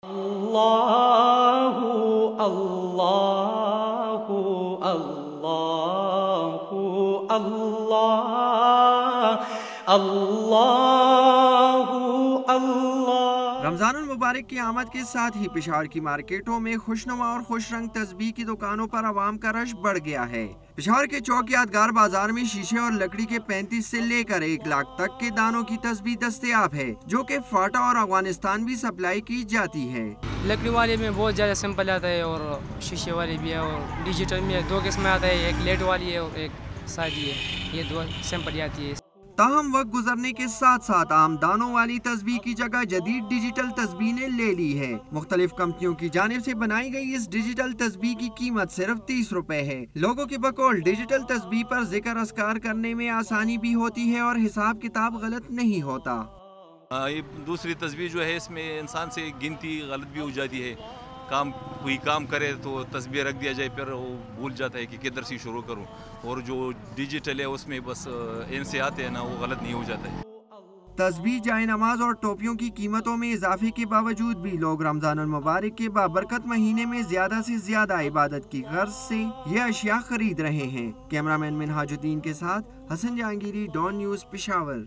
अल्लाहु अल्लाहु अल्लाहु अल्लाह अल्लाहु अल्लाह। रमजानुल मुबारक की आमद के साथ ही पिशावर की मार्केटों में खुशनुमा और खुश रंग तस्बीह की दुकानों पर आवाम का रश बढ़ गया है। पिशावर के चौक यादगार बाजार में शीशे और लकड़ी के 35 से लेकर 1 लाख तक के दानों की तस्बीह दस्तयाब है, जो कि फाटा और अफगानिस्तान भी सप्लाई की जाती है। लकड़ी वाले में बहुत ज़्यादा सिंपल आता है और शीशे वाली भी है और डिजिटल में 2 किस्में आता है, एक लेट वाली है और एक सादी है, ये 2 सिंपल आती है। ताहम वक्त गुजरने के साथ साथ आम दानों वाली तस्बीह की जगह जदीद डिजिटल तस्बीह ने ले ली है। मुख्तलिफ कंपनियों की जानिब से बनाई गई इस डिजिटल तस्बीह की कीमत सिर्फ 30 रुपए है। लोगों के बकौल डिजिटल तस्बीह पर जिक्र अस्कार करने में आसानी भी होती है और हिसाब किताब गलत नहीं होता। ये दूसरी तस्बीह जो है इसमें इंसान से गिनती गलत भी हो जाती है। कोई काम करे तो तस्बीह रख दिया जाए, फिर वो भूल जाता है कि किधर से शुरू करूं। और जो डिजिटल है उसमें बस इन से आते हैं ना, वो गलत नहीं हो जाता है। तस्बीह, जाए नमाज और टोपियों की कीमतों में इजाफे के बावजूद भी लोग रमजानुल मुबारक के बाबरकत महीने में ज्यादा से ज्यादा इबादत की गर्ज से ये अशिया खरीद रहे हैं। कैमरामैन मिनहाजुद्दीन के साथ हसन जहांगीरी, डॉन न्यूज़, पेशावर।